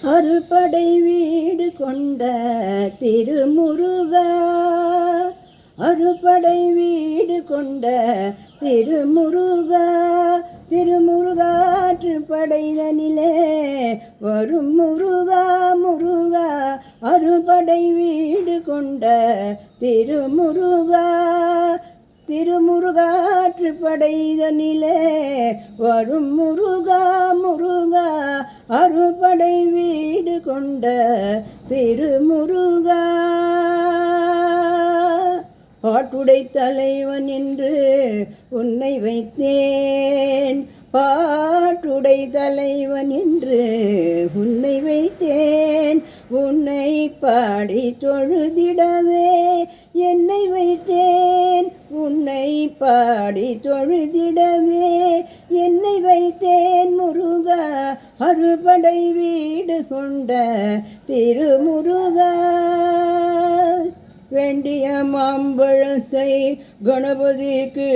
அறுபடை வீடு கொண்ட திருமுருகா, அறுபடை வீடு கொண்ட திருமுருகா, திருமுருகாற்று படைதனிலே வரும் முருகா முருகா, அறுபடை வீடு கொண்ட திருமுருகா, திருமுருகாற்று படைதனிலே வரும் முருகா முருகா, அறுபடை வீடு கொண்ட திருமுருகா. பாட்டுடை தலைவன் என்று உன்னை வைத்தேன், பாட்டுடை தலைவன் என்று உன்னை வைத்தேன், உன்னை பாடி தொழுதிடவே என்னை வைத்தேன், உன்னை பாடி தொழுதிடவே என்னை வைத்தேன் முருகா, அறுபடை வீடு கொண்ட திருமுருகா. வேண்டிய மாம்பழத்தை கணபதிக்கு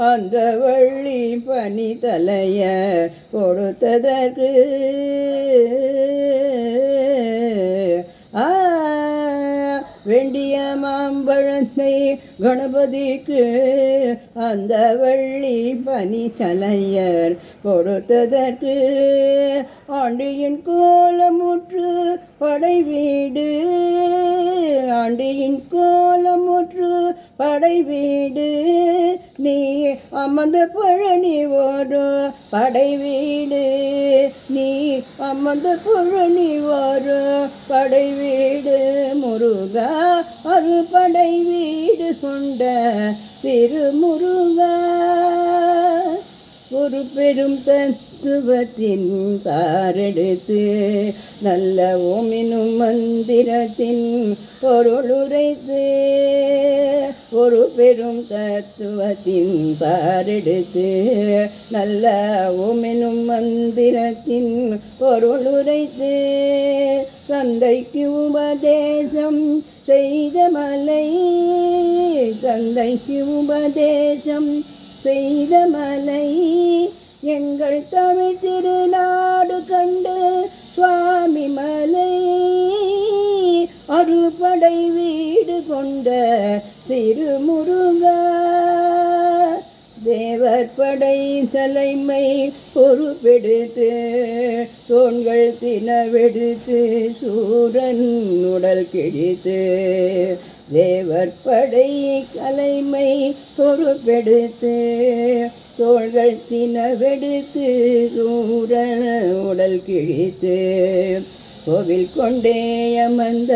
அந்த வள்ளி பனி தலையர் கொடுத்ததற்கு வேண்டிய மாம்பழத்தை கணபதிக்கு அந்த வள்ளி பனி தலையர் கொடுத்ததற்கு ஆண்டியின் கோலமுற்று படை வீடு, ஆண்டியின் கோலமுற்று படை வீடு, நீ அமர்ந்த பழனி ஒரு படை வீடு, நீ அமர்ந்த பழனி ஒரு படை வீடு முருகா, அறுபடை வீடு கொண்ட திருமுருகா. ஒரு பெரும் தத்துவத்தின் சாரெடுத்து நல்ல ஓமினும் மந்திரத்தின் பொருளுரைத்து, ஒரு பெரும் தத்துவத்தின் சாரெடுத்து நல்ல ஓமெனும் மந்திரத்தின் பொருளுரைத்து, தந்தைக்கு உபதேசம் செய்த மலை, தந்தைக்கு உபதேசம் செய்த மலை, எங்கள் தமிழ் திருநாடு கண்டு சுவாமி மலை, அறுபடை வீடு கொண்ட திருமுருகா. தேவர் படை தலைமை பொறுப்பெடுத்து தோள்கள் தினவெடுத்து சூரன் உடல் கிழித்து, தேவர் படை தலைமை பொறுப்பெடுத்து தோள்கள் தினவெடுத்து சூரன் உடல் கிழித்து, கோவில் கொண்டே அமர்ந்த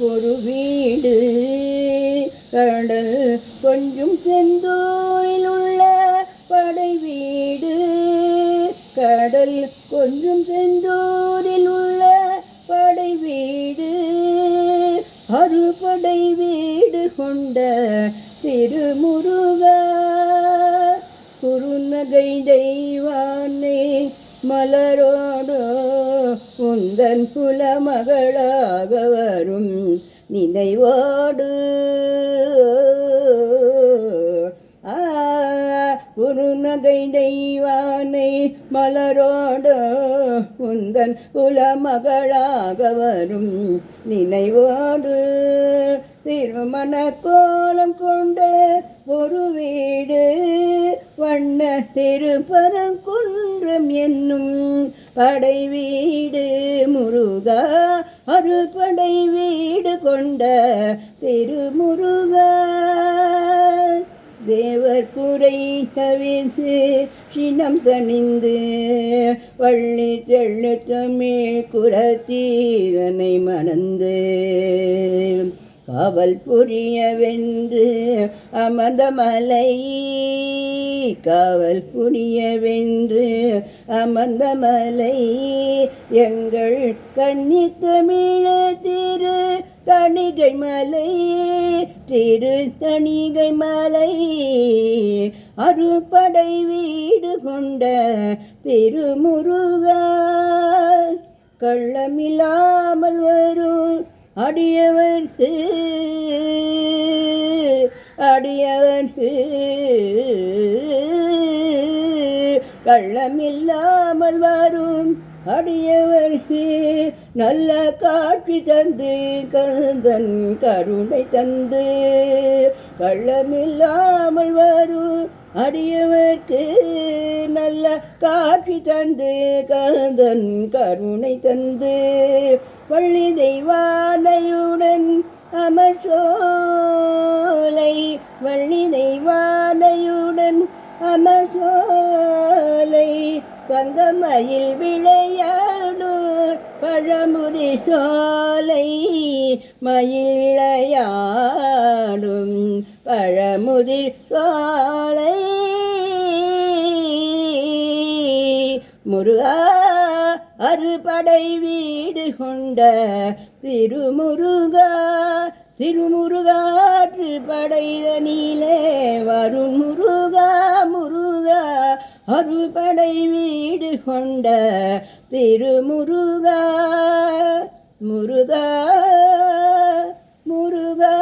ஒரு வீடு, கடல் கொஞ்சம் செந்தூரில் உள்ள படை வீடு, கடல் கொஞ்சம் செந்தூரில் உள்ள படை வீடு, அறுபடை வீடு கொண்ட திருமுருகா. குறுநகை தெய்வானே மலரோடு உந்தன் குலமகளாக வரும் நினைவோடு, குறுநகை தெய்வானை மலரோடு உந்தன் குலமகளாக வரும் நினைவோடு, திருமண கோலம் கொண்ட ஒரு வீடு, வண்ண திருப்பரங்குன்றம் என்னும் படை வீடு முருகா, அறுபடை வீடு கொண்ட திருமுருகா. தேவர் குறை தவிர்த்து சினம் தணிந்து வள்ளி தெள்ளு தமிழ் குரத்தீதனை மணந்து, காவல் புரிய வென்று அமர்ந்த மலை, காவல் புரிய வென்று அமர்ந்த மலை, எங்கள் கன்னி தமிழ திரு தணிகை மலை, திரு தணிகை மலை, அறுபடை வீடு கொண்ட திருமுருகா. கள்ளமில்லாமல் வரும் அடியவர்க்கு அடியவர்க்கு கள்ளமில்லாமல் வரும் அடியவர்க்கு நல்ல காட்சி தந்து கந்தன் கருணை தந்து கள்ளமில்லாமல் வரும் அடியவர்க்கு நல்ல காட்சி தந்து கந்தன் கருணை தந்து வள்ளி தெய்வானையுடன் அமர்சோலை வள்ளி தெய்வானையுடன் அமர்சோலை தங்கமயில் விளையாடும் பழமுதிர் சோலை மயில் விளையாடும் பழமுதிர் சோலை முருகா அறுபடை வீடு கொண்ட திருமுருகா திருமுருகாற்று படைதனிலே வரும் முருகா முருகா அறுபடை வீடு கொண்ட திருமுருகா முருகா முருகா